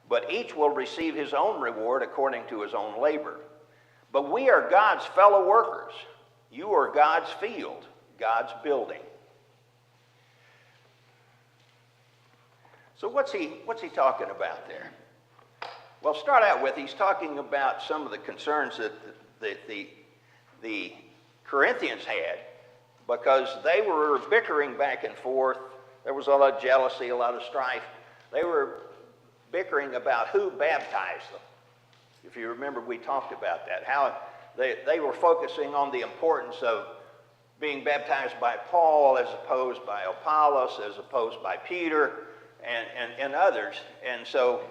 but each will receive his own reward according to his own labor. But we are God's fellow workers. You are God's field, God's building. So what's he talking about there? Well, start out with, he's talking about some of the concerns that the Corinthians had, because they were bickering back and forth. There was a lot of jealousy, a lot of strife. They were bickering about who baptized them. If you remember, we talked about that, how they were focusing on the importance of being baptized by Paul as opposed by Apollos, as opposed by Peter and others. And so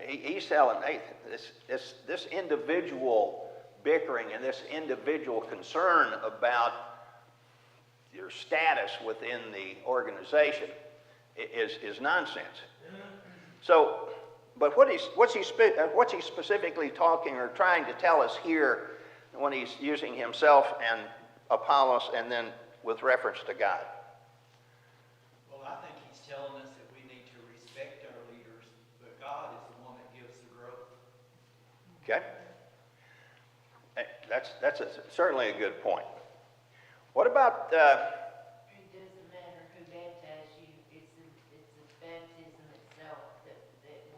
he's telling, hey, this individual bickering and this individual concern about your status within the organization is nonsense. So, but what's he specifically talking or trying to tell us here when he's using himself and Apollos and then with reference to God? Well, I think he's telling us that we need to respect our leaders, but God is the one that gives the growth. Okay. That's certainly a good point. What about... It doesn't matter who baptized you. It's the baptism itself that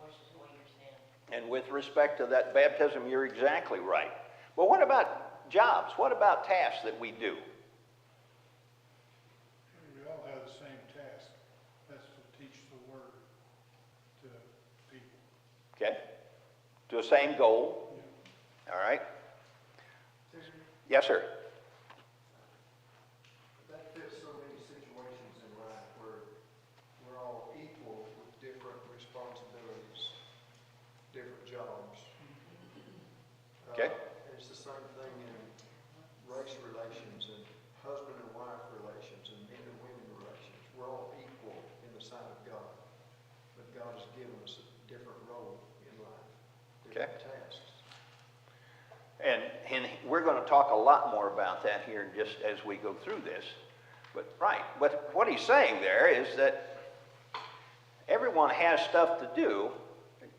washes away your sin. And with respect to that baptism, you're exactly right. But what about jobs? What about tasks that we do? We all have the same task. That's to teach the word to people. Okay. To the same goal. Yeah. All right. Yes, sir. That fits so many situations in life where we're all equal with different responsibilities, different jobs. Okay. It's the same thing in race relations and husband and wife relations and men and women relations. We're all equal in the sight of God, but God has given us a different role in life, different tasks. And we're going to talk a lot more about that here just as we go through this. But what he's saying there is that everyone has stuff to do,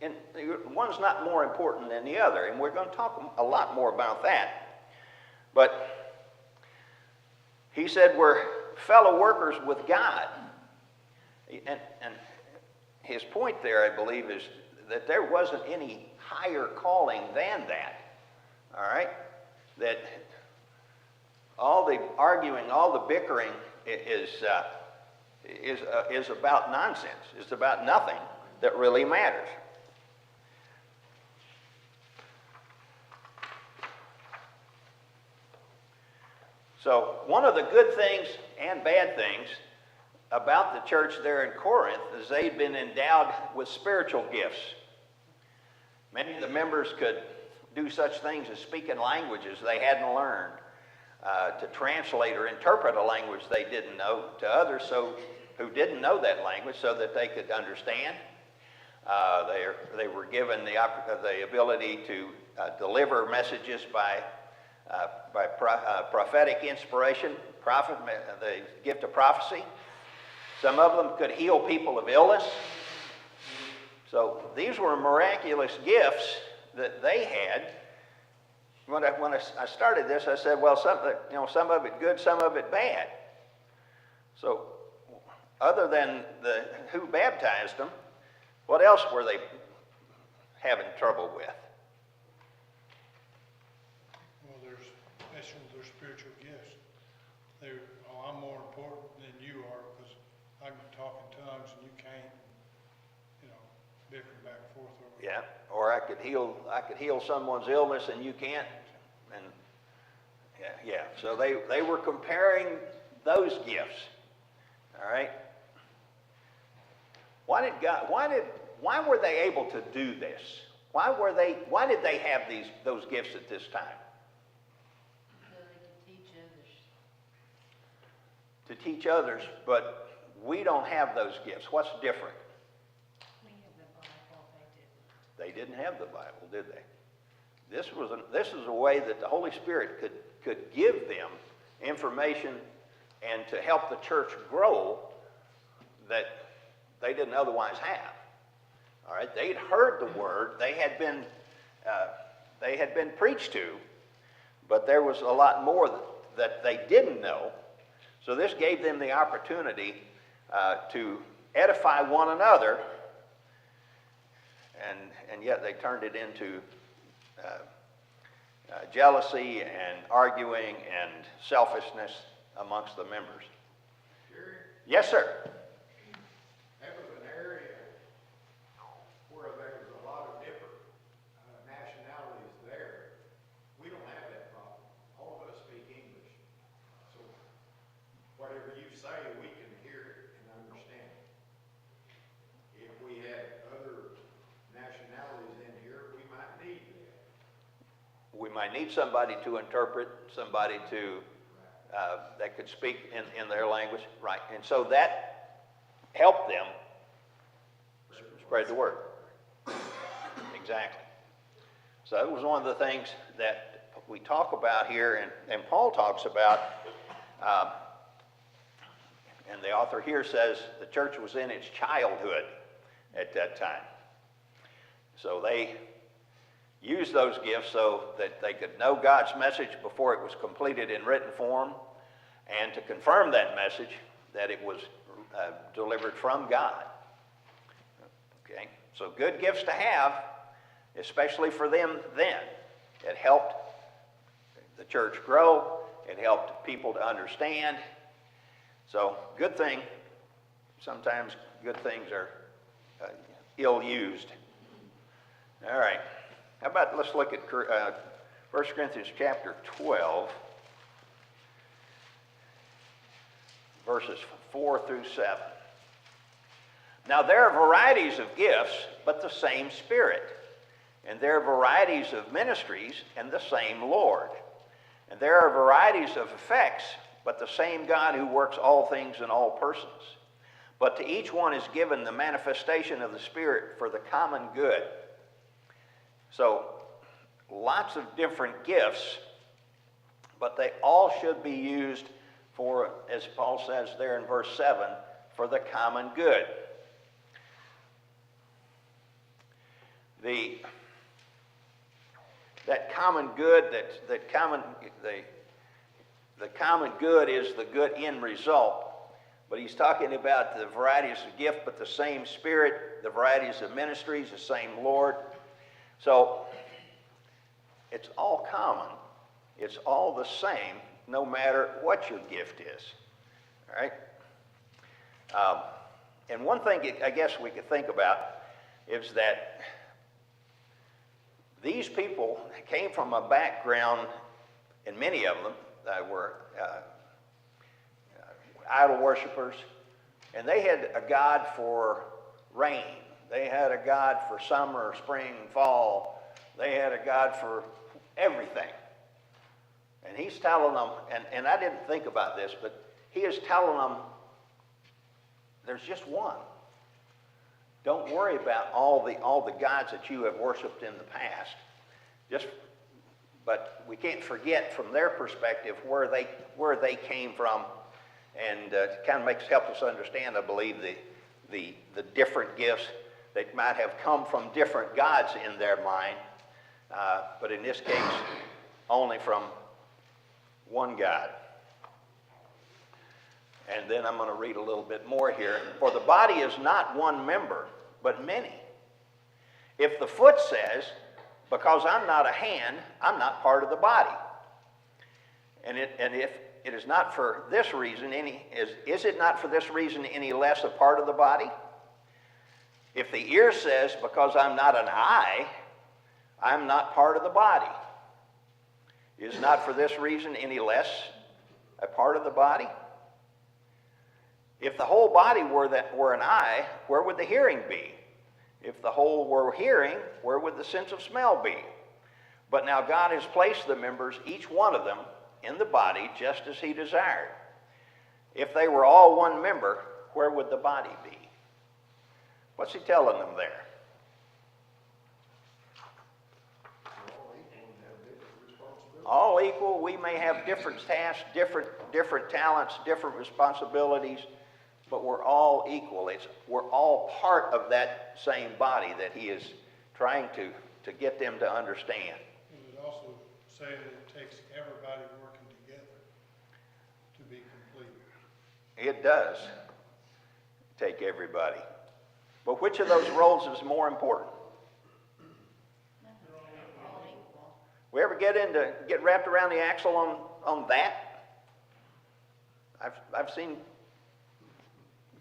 and one's not more important than the other, and we're going to talk a lot more about that. But he said we're fellow workers with God. And his point there, I believe, is that there wasn't any higher calling than that. All right? That all the arguing, all the bickering is about nonsense. It's about nothing that really matters. So one of the good things and bad things about the church there in Corinth is they'd been endowed with spiritual gifts. Many of the members could do such things as speak in languages they hadn't learned, to translate or interpret a language they didn't know to others who didn't know that language so that they could understand. They were given the ability to deliver messages by prophetic inspiration, the gift of prophecy. Some of them could heal people of illness. So these were miraculous gifts that they had. When I started this, I said, well, some of it good, some of it bad. So other than who baptized them, what else were they having trouble with? Well, especially their spiritual gifts. I'm more important than you are because I can talk in tongues and you can't. Bickering back and forth over. Yeah, or I could heal someone's illness and you can't. And yeah. So they were comparing those gifts. All right. Why were they able to do this? Why did they have those gifts at this time? So they could teach others. To teach others, but we don't have those gifts. What's different? We have the Bible, They didn't have the Bible, did they? This is a way that the Holy Spirit could give them information and to help the church grow that they didn't otherwise have. All right? They'd heard the word. They had been preached to, but there was a lot more that they didn't know. So this gave them the opportunity to edify one another, and yet they turned it into jealousy and arguing and selfishness amongst the members. Jerry, Yes, sir. that was an area where there was a lot of different nationalities there. We don't have that problem. All of us speak English. So whatever you say, we can hear it and understand it. If we had other nationalities in here, we might need that. We might need somebody to interpret, somebody to that could speak in their language, right? And so that helped them spread the word. Exactly. So that was one of the things that we talk about here, and Paul talks about. And the author here says the church was in its childhood at that time. So they used those gifts so that they could know God's message before it was completed in written form, and to confirm that message that it was delivered from God. Okay, so good gifts to have, especially for them then. It helped the church grow. It helped people to understand. So good thing. Sometimes good things are ill-used. All right. How about let's look at 1 Corinthians chapter 12, verses 4 through 7. Now there are varieties of gifts, but the same Spirit. And there are varieties of ministries, and the same Lord. And there are varieties of effects, but the same God who works all things in all persons. But to each one is given the manifestation of the Spirit for the common good. So, lots of different gifts, but they all should be used for, as Paul says there in verse 7, for the common good. That common good, the common good is the good end result. But he's talking about the varieties of gift, but the same Spirit, the varieties of ministries, the same Lord. So it's all common. It's all the same, no matter what your gift is. All right? And one thing I guess we could think about is that these people came from a background, and many of them were idol worshipers, and they had a god for rain. They had a god for summer, spring, fall. They had a god for everything. And he's telling them, and I didn't think about this, but he is telling them there's just one. Don't worry about all the gods that you have worshiped in the past. But we can't forget from their perspective where they came from, and it kind of helps us understand, I believe, the different gifts that might have come from different gods in their mind, but in this case, only from one God. And then I'm going to read a little bit more here. For the body is not one member, but many. If the foot says, because I'm not a hand, I'm not part of the body, and if it is not for this reason, is it not for this reason any less a part of the body? If the ear says, because I'm not an eye, I'm not part of the body, is not for this reason any less a part of the body? If the whole body were an eye, where would the hearing be? If the whole were hearing, where would the sense of smell be? But now God has placed the members, each one of them, in the body just as he desired. If they were all one member, where would the body be? What's he telling them there? All equal, we may have different tasks, different talents, different responsibilities, but we're all equal. We're all part of that same body that he is trying to get them to understand. It would also say that it takes everybody working together to be complete. It does take everybody. But which of those roles is more important? All equal. We ever get wrapped around the axle on that? I've seen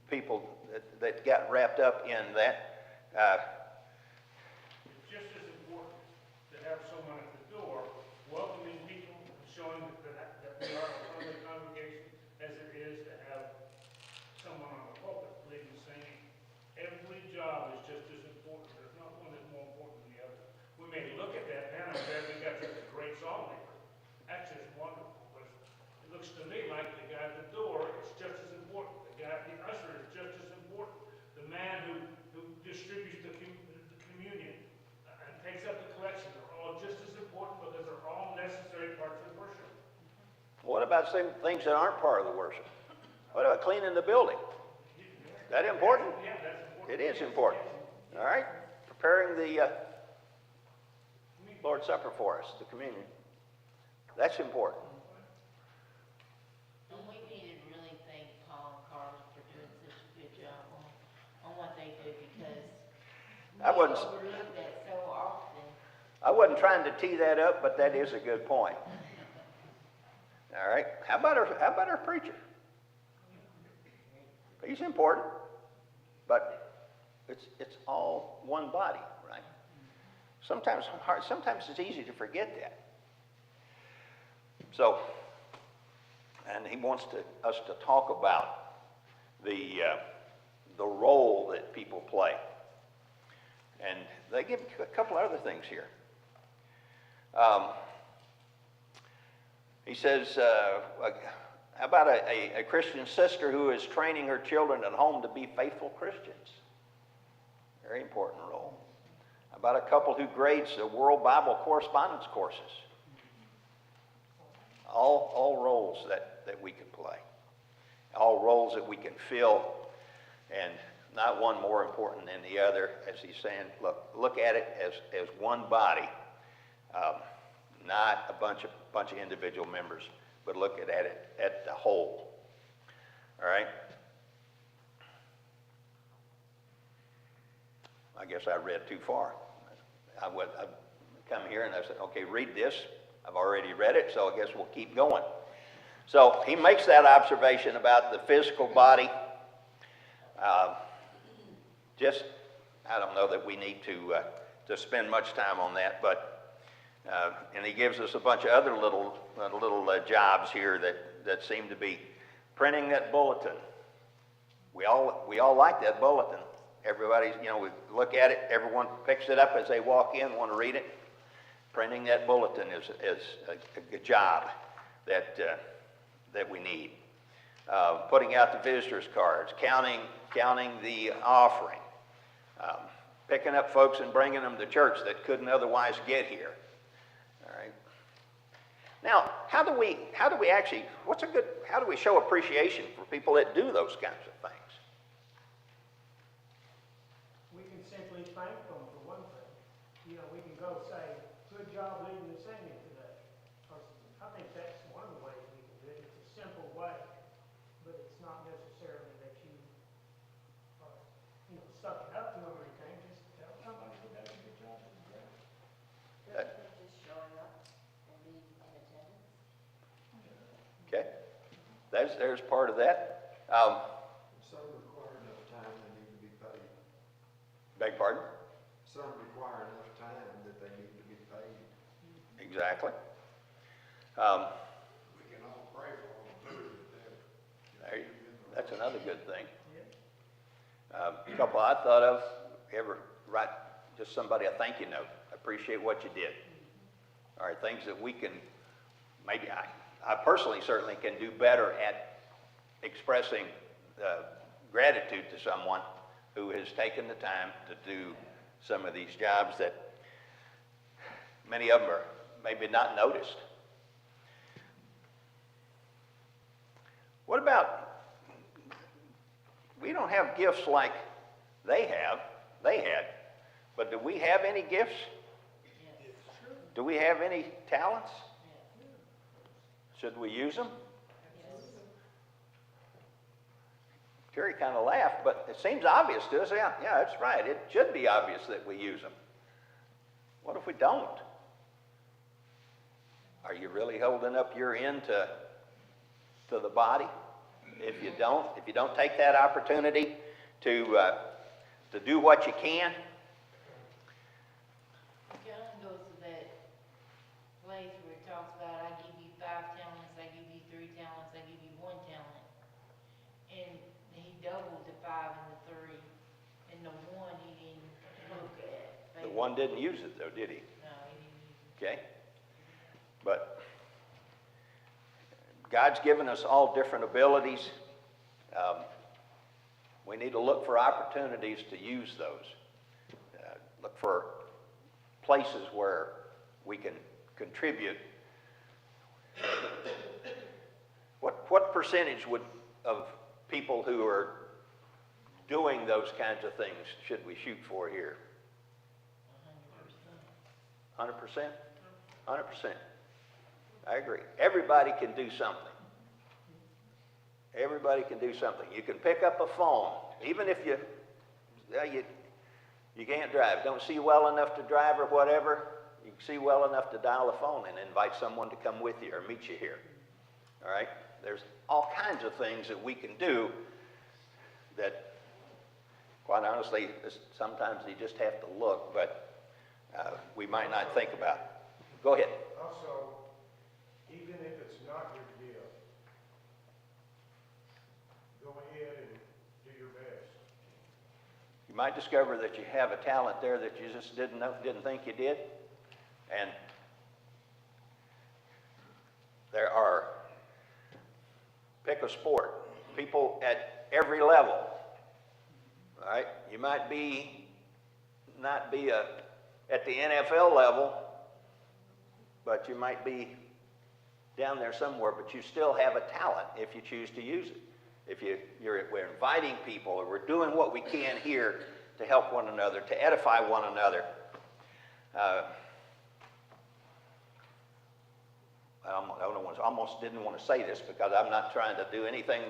people that got wrapped up in that. It's just as important to have someone at the door welcoming people and showing that we are a friendly congregation as it is to have someone on the pulpit leading singing. Every job is just as important. There's not one that's more important than the other. We may look at that now and say we got such a great song leader. That's just wonderful. But it looks to me like the guy at the door is just as important. The guy at the usher is just as important. The man who distributes the communion and takes up the collection are all just as important because they're all necessary parts of worship. What about some things that aren't part of the worship? What about cleaning the building? That important? Yeah, that's important. It is important. All right? Preparing the Lord's Supper for us, the communion. That's important. And we need to really thank Paul and Carlos for doing such a good job on what they do, because I we wouldn't- overlook that so often. I wasn't trying to tee that up, but that is a good point. All right. How about our preacher? He's important, but it's all one body, right? Sometimes it's easy to forget that. So, and he wants us to talk about the role that people play, and they give a couple other things here. He says, how about a Christian sister who is training her children at home to be faithful Christians? Very important role. How about a couple who grades the World Bible Correspondence courses? All roles that we can play. All roles that we can fill, and not one more important than the other. As he's saying, look at it as one body, not a bunch of individual members, but look at it at the whole. All right? I guess I read too far. I'd come here and I said, okay, read this. I've already read it, so I guess we'll keep going. So he makes that observation about the physical body. I don't know that we need to spend much time on that, but and he gives us a bunch of other little jobs here that seem to be printing that bulletin. We all like that bulletin. Everybody's, we look at it. Everyone picks it up as they walk in, want to read it. Printing that bulletin is a job that we need. Putting out the visitors cards, counting the offering, picking up folks and bringing them to church that couldn't otherwise get here. All right. Now, how do we show appreciation for people that do those kinds of things? We can simply thank them for one thing. We can go say, good job leading the singing today. I think that's one of the ways we can do it. It's a simple way, but it's not necessarily that you suck it up to them or anything. Just tell somebody who does a good job. Just showing up and being in attendance. Okay, there's part of that. Some require enough time, they need to be paid. Beg pardon? Some require enough time that they need to be paid. Exactly. We can all pray for them too. That's another good thing. A couple I thought of, ever write just somebody a thank you note. Appreciate what you did. All right, things that we can, maybe I personally certainly can do better at expressing gratitude to someone who has taken the time to do some of these jobs that many of them are maybe not noticed. What about we don't have gifts like they had. But do we have any gifts? Yes. Do we have any talents? Yes. Should we use them? Yes. Terry kind of laughed, but it seems obvious to us. Yeah, that's right. It should be obvious that we use them. What if we don't? Are you really holding up your end to the body? If you don't take that opportunity to do what you can. John goes to that place where it talks about, I give you 5 talents, I give you 3 talents, I give you 1 talent. And he doubled the 5 and the 3, and the 1 he didn't look at. The one didn't use it though, did he? No, he didn't use it. Okay? But God's given us all different abilities. We need to look for opportunities to use those. Look for places where we can contribute. What percentage of people who are doing those kinds of things should we shoot for here? 100%? 100%. I agree. Everybody can do something. Everybody can do something. You can pick up a phone, even if you can't drive, don't see well enough to drive or whatever. You can see well enough to dial a phone and invite someone to come with you or meet you here. All right? There's all kinds of things that we can do that, quite honestly, sometimes you just have to look, but we might not think about. Go ahead. Also, even if it's not your gift, go ahead and do your best. You might discover that you have a talent there that you just didn't think you did. And there are, pick a sport, people at every level. All right? You might not be at the NFL level, but you might be down there somewhere, but you still have a talent if you choose to use it. If we're inviting people, or we're doing what we can here to help one another, to edify one another. I almost didn't want to say this because I'm not trying to do anything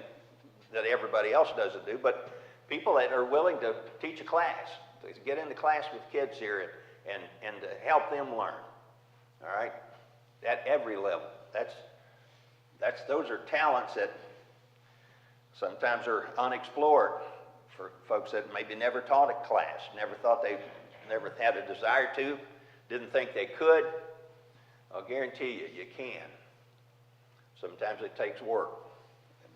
that everybody else doesn't do, but people that are willing to teach a class, to get into class with kids here and to help them learn. All right? At every level. Those are talents that sometimes are unexplored for folks that maybe never taught a class, never had a desire to, didn't think they could. I'll guarantee you, you can. Sometimes it takes work,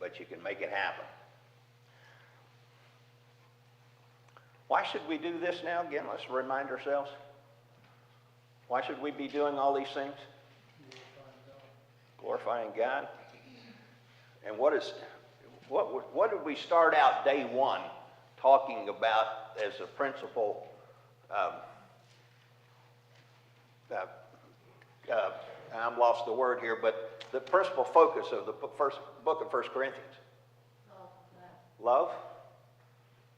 but you can make it happen. Why should we do this now? Again, let's remind ourselves. Why should we be doing all these things? Glorifying God. And what did we start out day one talking about as a principal? I'm lost the word here, but the principal focus of the book of 1 Corinthians. Love.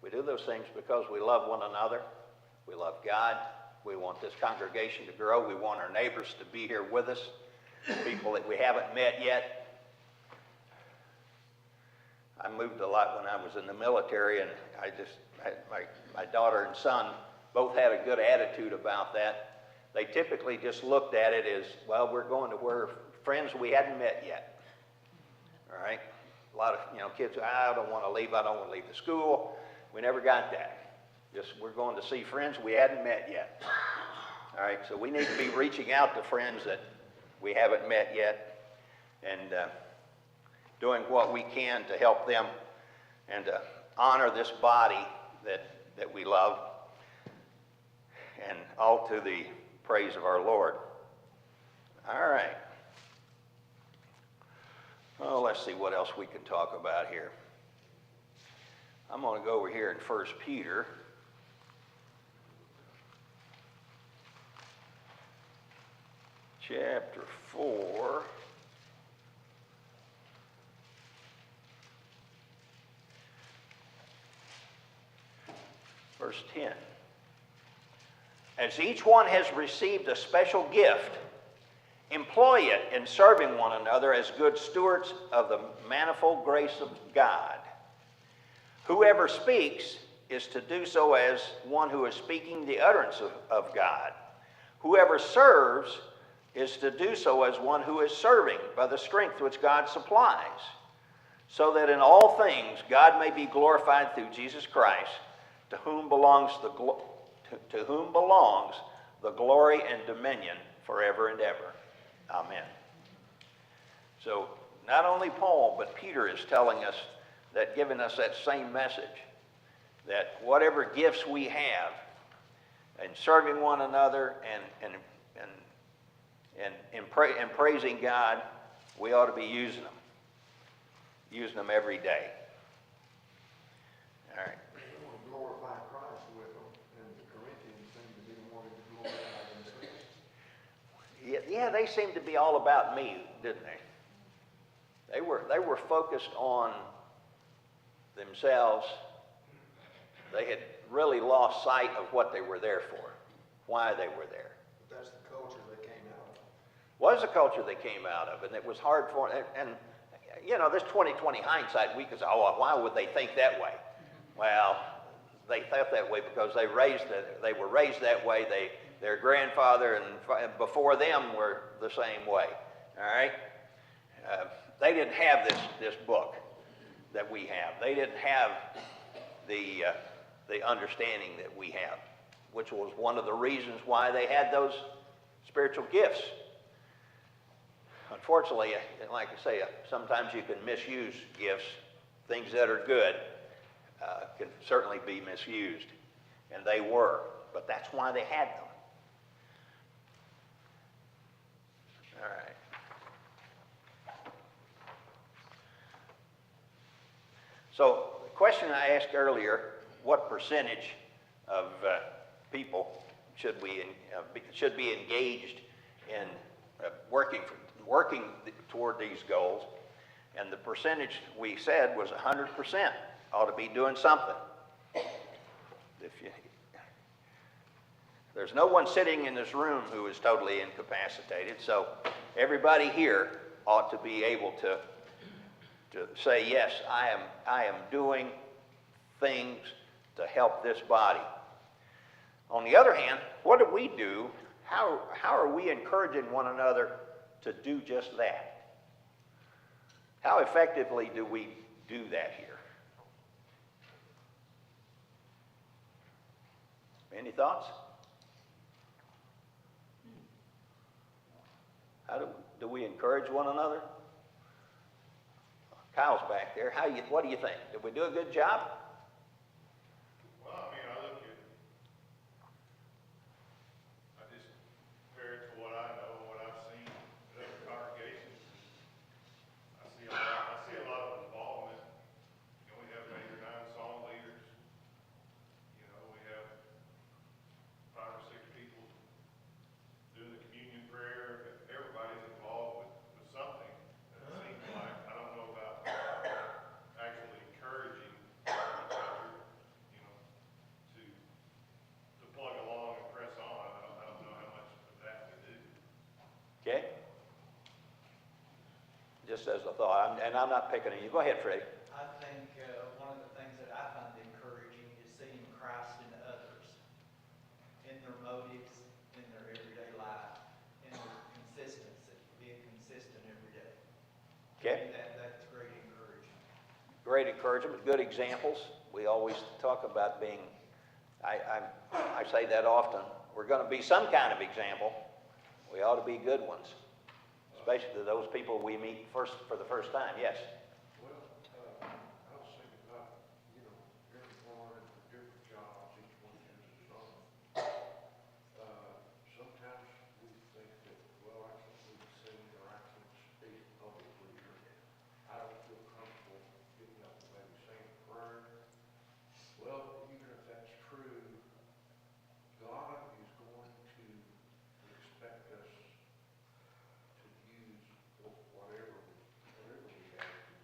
We do those things because we love one another. We love God. We want this congregation to grow. We want our neighbors to be here with us. People that we haven't met yet. I moved a lot when I was in the military, and my daughter and son both had a good attitude about that. They typically just looked at it as, well, we're going to where friends we hadn't met yet. All right? A lot of kids, I don't want to leave the school. We never got that. Just we're going to see friends we hadn't met yet. All right, so we need to be reaching out to friends that we haven't met yet and doing what we can to help them and to honor this body that we love, and all to the praise of our Lord. All right. Oh, let's see what else we can talk about here. I'm going to go over here in 1 Peter. Chapter 4. verse 10. As each one has received a special gift, employ it in serving one another as good stewards of the manifold grace of God. Whoever speaks is to do so as one who is speaking the utterance of God. Whoever serves is to do so as one who is serving by the strength which God supplies, so that in all things God may be glorified through Jesus Christ, to whom belongs the glory and dominion forever and ever. Amen. So not only Paul, but Peter is telling us that, giving us that same message, that whatever gifts we have in serving one another and praising God, we ought to be using them every day. All right. They want to glorify Christ with them, and the Corinthians seem to be wanting to glorify themselves. Yeah, they seemed to be all about me, didn't they? They were focused on themselves. They had really lost sight of what they were there for, why they were there. But that's the culture they came out of. Was the culture they came out of, and it was hard for them. And you know, this 20/20 hindsight, we could say, oh, why would they think that way? Well, they thought that way because they were raised that way. Their grandfather and before them were the same way. All right, they didn't have this book that we have. They didn't have the understanding that we have, which was one of the reasons why they had those spiritual gifts. Unfortunately, like I say, sometimes you can misuse gifts. Things that are good can certainly be misused, and they were, but that's why they had them. All right. So the question I asked earlier, what percentage of people should be engaged in working toward these goals? And the percentage we said was 100% ought to be doing something. There's no one sitting in this room who is totally incapacitated, so everybody here ought to be able to say, yes, I am doing things to help this body. On the other hand, what do we do? How are we encouraging one another to do just that? How effectively do we do that here? Any thoughts? How do we encourage one another? Kyle's back there. What do you think? Did we do a good job? Well, I mean, I just compare it to what I know, what I've seen at other congregations. I see a lot of involvement. You know, we have 8 or 9 song leaders. You know, we have 5 or 6 people doing the communion prayer. Everybody's involved with something. It seems like, I don't know about actually encouraging each other, you know, to plug along and press on. I don't know how much of that we do. Okay? Just as a thought, and I'm not picking on you. Go ahead, Freddie. I think one of the things that I find encouraging is seeing Christ in others, in their motives, in their everyday life, in their consistency, being consistent every day. Okay? That's great encouragement. Great encouragement, good examples. We always talk about being, I say that often, we're going to be some kind of example. We ought to be good ones, especially to those people we meet for the first time. Yes? Well, I was thinking about, you know, everyone in different jobs, each one has its own. Sometimes we think that, well, I can't be seen or I can't speak publicly, or I don't feel comfortable getting up and maybe saying a prayer. Well, even if that's true, God is going to expect us to use whatever we have to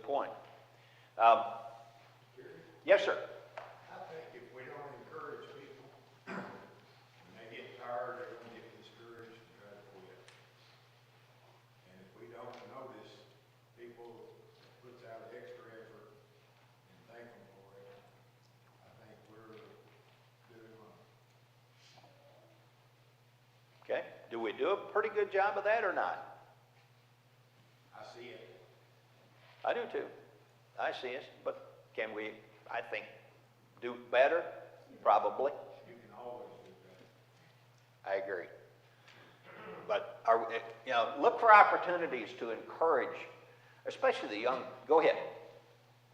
good point. Yes, sir. I think if we don't encourage people, when they get tired, they're gonna get discouraged and try to quit. And if we don't notice people puts out extra effort and thank them for it, I think we're doing wrong. Okay, do we do a pretty good job of that or not? I see it. I do too. I see it, but can we, I think, do better? Probably. You can always do better. I agree. But are, you know, look for opportunities to encourage, especially the young. Go ahead.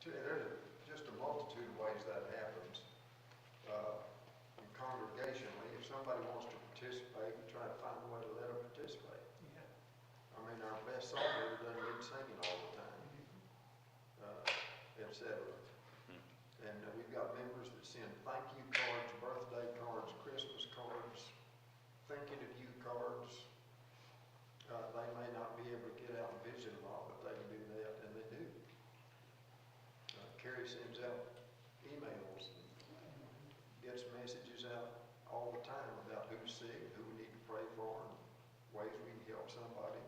There's just a multitude of ways that happens. Congregationally, if somebody wants to participate, we try to find a way to let them participate. I mean, our best song leader doesn't get singing all the time, et cetera. And we've got members that send thank you cards, birthday cards, Christmas cards, thinking of you cards. They may not be able to get out and visit a lot, but they can do that, and they do. Carrie sends out emails and gets messages out all the time about who's sick, who we need to pray for, and ways we can help somebody.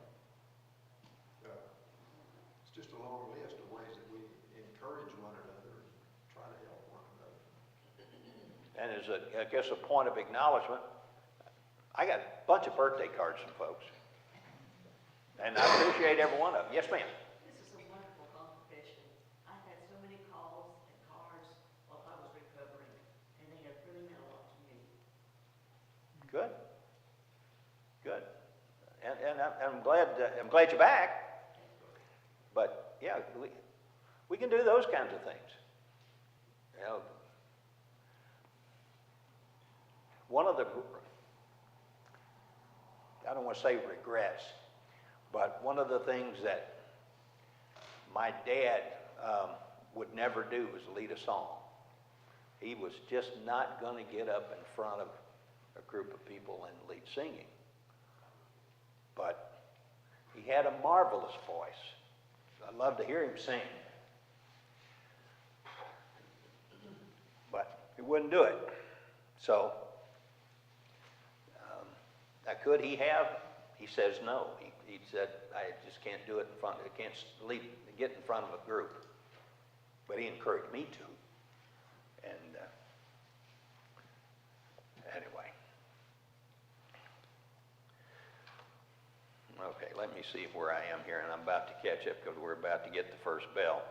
It's just a long list of ways that we encourage one another and try to help one another. And as a, I guess, a point of acknowledgement, I got a bunch of birthday cards from folks. And I appreciate every one of them. Yes, ma'am. This is a wonderful congregation. I've had so many calls and cards while I was recovering, and they have really meant a lot to me. Good. Good. And I'm glad you're back. But yeah, we can do those kinds of things. You know, one of the, I don't want to say regrets, but one of the things that my dad would never do was lead a song. He was just not going to get up in front of a group of people and lead singing. But he had a marvelous voice. I love to hear him sing. But he wouldn't do it. So, now could he have? He says no. He said, I just can't do it in front, I can't get in front of a group. But he encouraged me to. And anyway. Okay, let me see where I am here, and I'm about to catch up because we're about to get the first bell.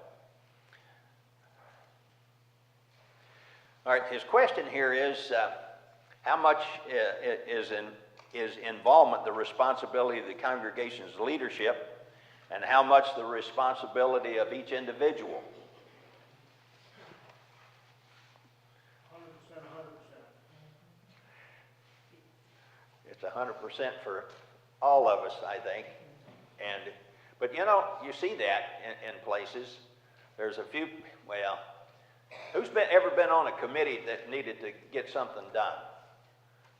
All right, his question here is, how much is involvement the responsibility of the congregation's leadership, and how much the responsibility of each individual? 100%, 100%. It's 100% for all of us, I think. But you know, you see that in places. There's a few, well, who's ever been on a committee that needed to get something done?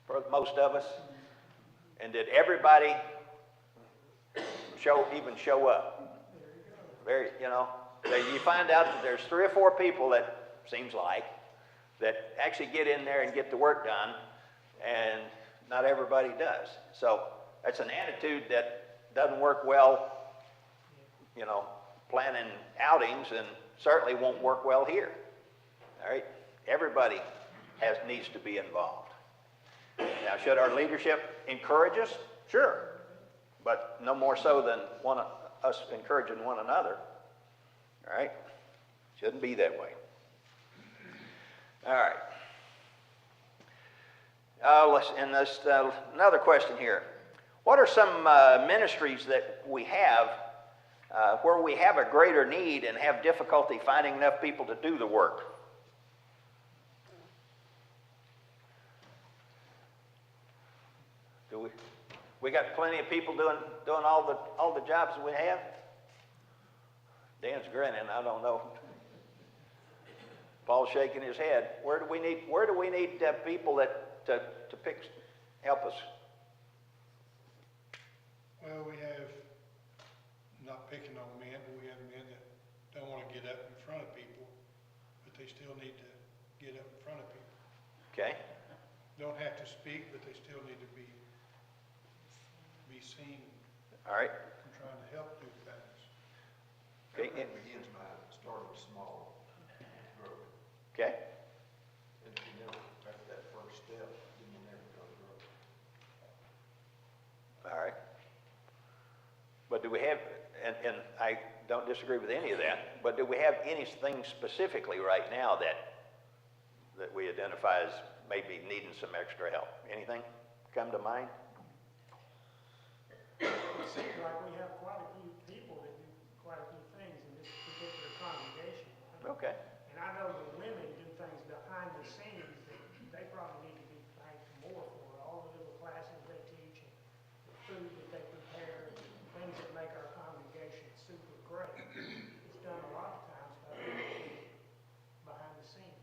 For most of us. And did everybody even show up? Very, you know, you find out that there's 3 or 4 people that seems like that actually get in there and get the work done, and not everybody does. So that's an attitude that doesn't work well, you know, planning outings, and certainly won't work well here. All right, everybody needs to be involved. Now, should our leadership encourage us? Sure, but no more so than us encouraging one another. All right, shouldn't be that way. All right. Another question here. What are some ministries that we have where we have a greater need and have difficulty finding enough people to do the work? Do we got plenty of people doing all the jobs that we have? Dan's grinning. I don't know. Paul's shaking his head. Where do we need people that to help us? Well, we have, not picking on men, but we have men that They wanna get up in front of people, but they still need to get up in front of people. Okay? Don't have to speak, but they still need to be seen All right? and trying to help do things. Okay, Everything begins by starting small, growing. okay? And if you never make that first step, then you're never gonna grow. All right. But do we have, and I don't disagree with any of that, but do we have anything specifically right now that we identify as maybe needing some extra help? Anything come to mind? It seems like we have quite a few people that do quite a few things in this particular congregation. Okay. And I know the women do things behind the scenes that they probably need to be thanked more for, all the little classes they teach and the food that they prepare, things that make our congregation super great. It's done a lot of times by people behind the scenes.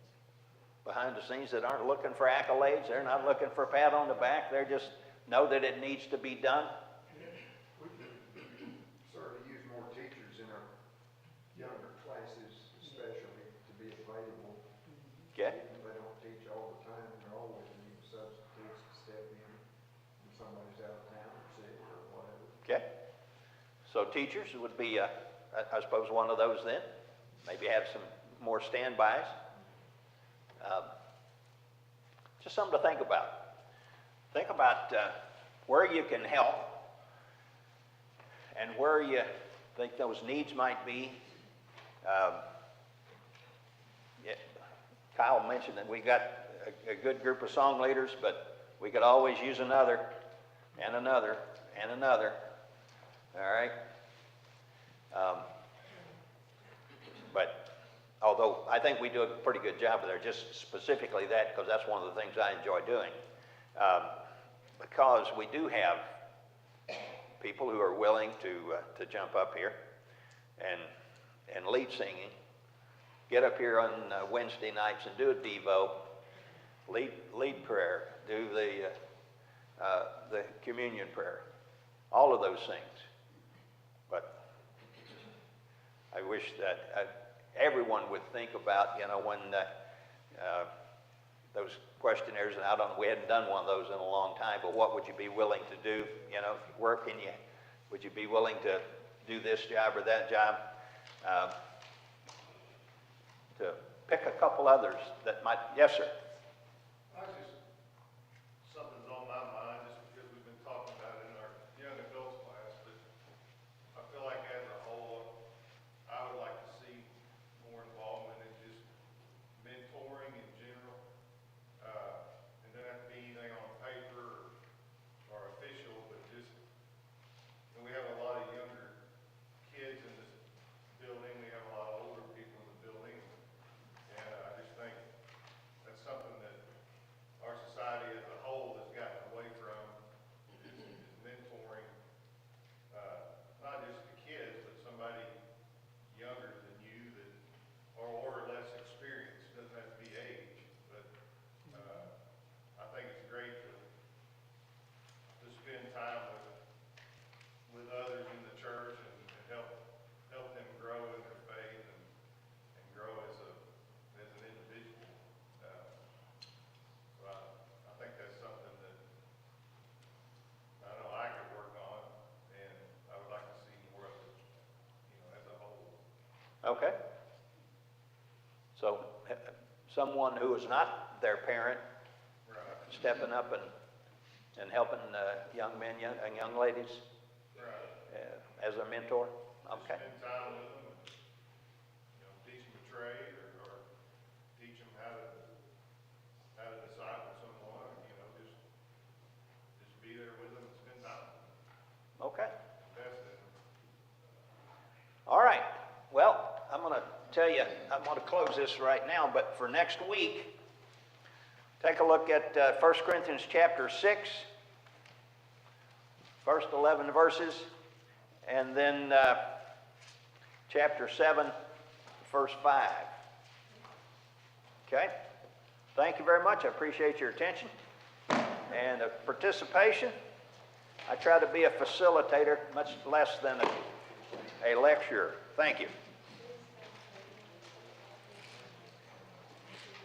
Behind the scenes that aren't looking for accolades, they're not looking for a pat on the back, they're just know that it needs to be done. We could certainly use more teachers in our younger classes, especially to be available. Okay? Even if they don't teach all the time, they're always need substitutes to step in when somebody's out of town or sick or whatever. Okay? So teachers would be, I suppose, one of those then. Maybe have some more standbys. Just something to think about. Think about where you can help and where you think those needs might be. Yeah, Kyle mentioned that we got a good group of song leaders, but we could always use another and another and another. All right? But although I think we do a pretty good job of there, just specifically that, because that's one of the things I enjoy doing. Because we do have people who are willing to jump up here and lead singing, get up here on Wednesday nights and do a Devo, lead prayer, do the communion prayer, all of those things. But I wish that everyone would think about, when those questionnaires, and I don't know, we hadn't done one of those in a long time, but what would you be willing to do? Where can you, would you be willing to do this job or that job? To pick a couple others that might, yes, sir. Something's on my mind, just because we've been talking about it in our young adults class, but I feel like as a whole, I would like to see more involvement in just mentoring in general. And doesn't have to be anything on paper or official, but just, we have a lot of younger kids in this building, we have a lot of older people in the building, and I just think that's something that our society as a whole has gotten away from, is mentoring, not just the kids, but somebody younger than you that, or less experienced, doesn't have to be age, but, I think it's great to spend time with others in the church and help them grow in their faith and grow as an individual. So I think that's something that I know I could work on, and I would like to see more of it, as a whole. Okay. So someone who is not their parent Right. stepping up and helping young men and young ladies Right. as a mentor. Okay. Spend time with them and, teach them a trade or teach them how to disciple someone, just be there with them and spend time. Okay. Invest in them. All right. Well, I'm going to tell you, I'm going to close this right now, but for next week, take a look at 1 Corinthians chapter 6, first 11 verses, and then chapter 7, verse 5. Okay? Thank you very much. I appreciate your attention and participation. I try to be a facilitator, much less than a lecturer. Thank you.